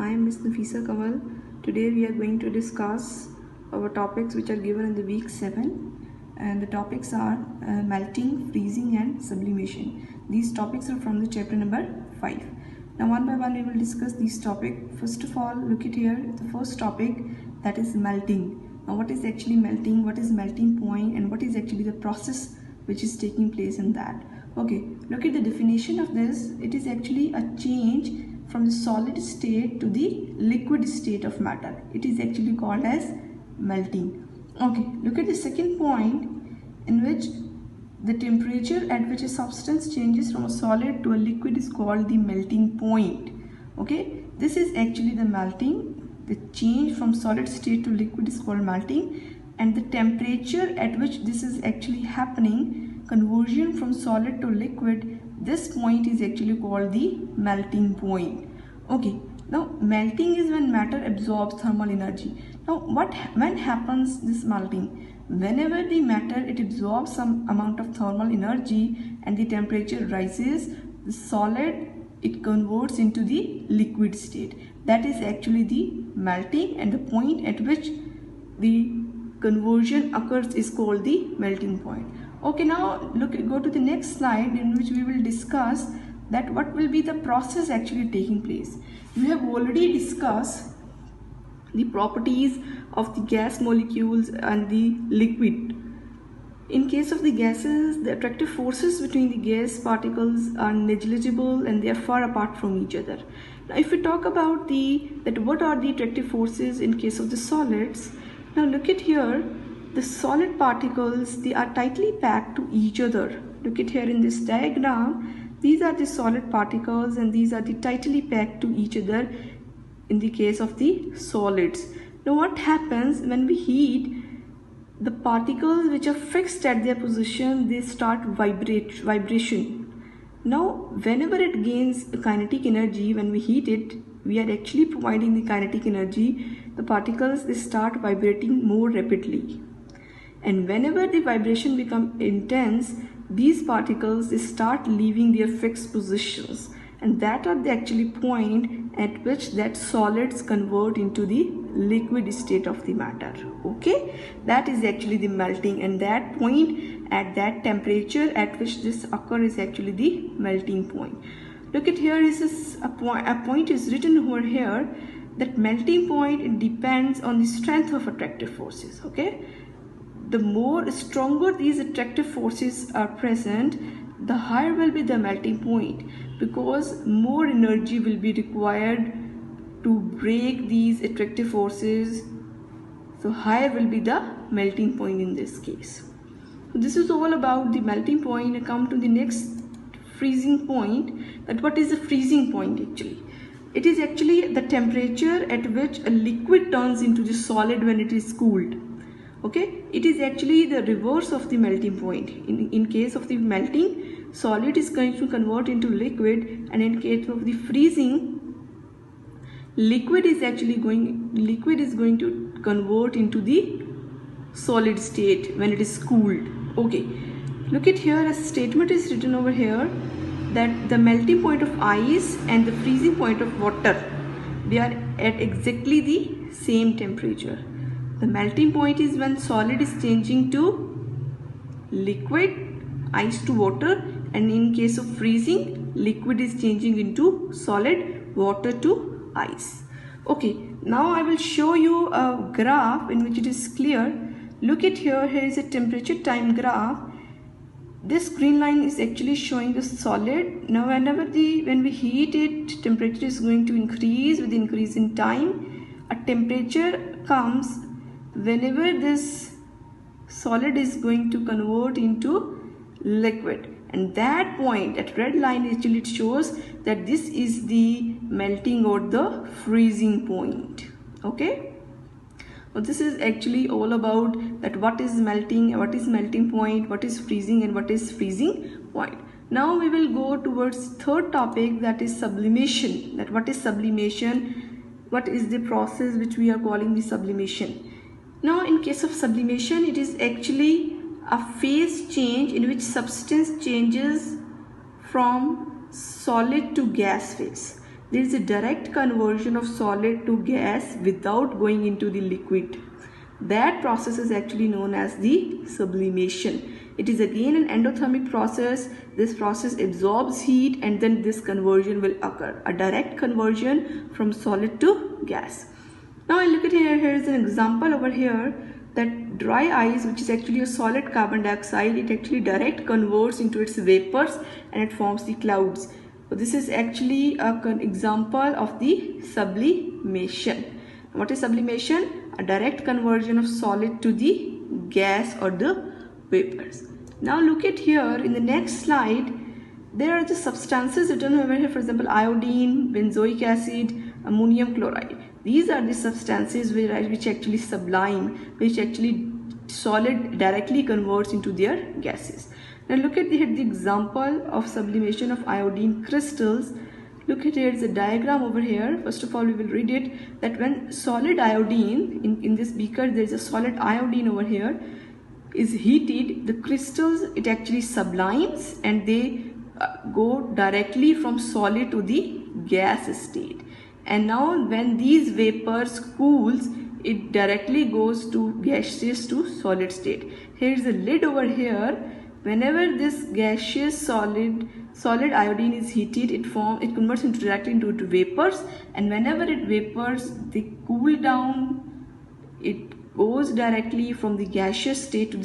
I am Ms. Nafisa Kamal. Today we are going to discuss our topics which are given in the week 7, and the topics are melting, freezing and sublimation. These topics are from the chapter number 5. Now one by one we will discuss these topics. First of all, look at here, the first topic, that is melting. Now what is actually melting, what is melting point, and what is actually the process which is taking place in that. Okay, look at the definition of this. It is actually a change from the solid state to the liquid state of matter. It is actually called as melting. Okay, look at the second point, in which the temperature at which a substance changes from a solid to a liquid is called the melting point. Okay, this is actually the melting. The change from solid state to liquid is called melting, and the temperature at which this is actually happening, conversion from solid to liquid, this point is actually called the melting point. Okay, now melting is when matter absorbs thermal energy. Now when happens this melting? Whenever the matter, it absorbs some amount of thermal energy and the temperature rises, the solid, it converts into the liquid state. That is actually the melting, and the point at which the conversion occurs is called the melting point. Okay, now go to the next slide, in which we will discuss that what will be the process actually taking place. We have already discussed the properties of the gas molecules and the liquid. In case of the gases, the attractive forces between the gas particles are negligible and they are far apart from each other. Now if we talk about what are the attractive forces in case of the solids, now look at here, the solid particles, they are tightly packed to each other. Look at here in this diagram, these are the solid particles and these are the tightly packed to each other in the case of the solids. Now what happens when we heat, the particles which are fixed at their position, they start vibration. Now whenever it gains kinetic energy, when we heat it, we are actually providing the kinetic energy. The particles, they start vibrating more rapidly, and whenever the vibration becomes intense, these particles, they start leaving their fixed positions, and that are the actually point at which that solids convert into the liquid state of the matter. Okay, that is actually the melting, and that point at that temperature at which this occurs is actually the melting point. Look at here, is a point is written over here, that melting point, it depends on the strength of attractive forces. Okay, the more stronger these attractive forces are present, the higher will be the melting point, because more energy will be required to break these attractive forces. So higher will be the melting point in this case. So this is all about the melting point. I come to the next, freezing point. That what is the freezing point actually? It is actually the temperature at which a liquid turns into the solid when it is cooled. Okay, it is actually the reverse of the melting point. In case of the melting, solid is going to convert into liquid, and in case of the freezing, liquid is going to convert into the solid state when it is cooled. Okay, look at here, a statement is written over here, that the melting point of ice and the freezing point of water, they are at exactly the same temperature. The melting point is when solid is changing to liquid, ice to water, and in case of freezing, liquid is changing into solid, water to ice. Okay, now I will show you a graph in which it is clear. Look at here, here is a temperature time graph. This green line is actually showing the solid. Now when we heat it, temperature is going to increase with increase in time. A temperature comes whenever this solid is going to convert into liquid, and that point, that red line, actually it shows that this is the melting or the freezing point. Okay, well, this is actually all about that what is melting, what is melting point, what is freezing, and what is freezing point. Now we will go towards third topic, that is sublimation. That what is sublimation, what is the process which we are calling the sublimation. Now in case of sublimation, it is actually a phase change in which substance changes from solid to gas phase. there is a direct conversion of solid to gas without going into the liquid. That process is actually known as the sublimation. It is again an endothermic process. This process absorbs heat and then this conversion will occur. A direct conversion from solid to gas. Now I look at here, here is an example over here that dry ice, which is actually a solid carbon dioxide, it actually direct converts into its vapors and it forms the clouds. So this is actually an example of the sublimation. What is sublimation? A direct conversion of solid to the gas or the vapors. Now look at here in the next slide, there are the substances written over here, for example iodine, benzoic acid, ammonium chloride. These are the substances which actually sublime, which actually solid directly converts into their gases. Now look at the example of sublimation of iodine crystals. Look at here, it's a diagram over here. First of all, we will read it, that when solid iodine, in this beaker there is a solid iodine over here, is heated, the crystals, it actually sublimes and they go directly from solid to the gas state. And now when these vapors cools, it directly goes to gaseous to solid state. Here is a lid over here. Whenever this gaseous solid iodine is heated, it converts directly into vapors, and whenever it vapors, they cool down, it goes directly from the gaseous state to the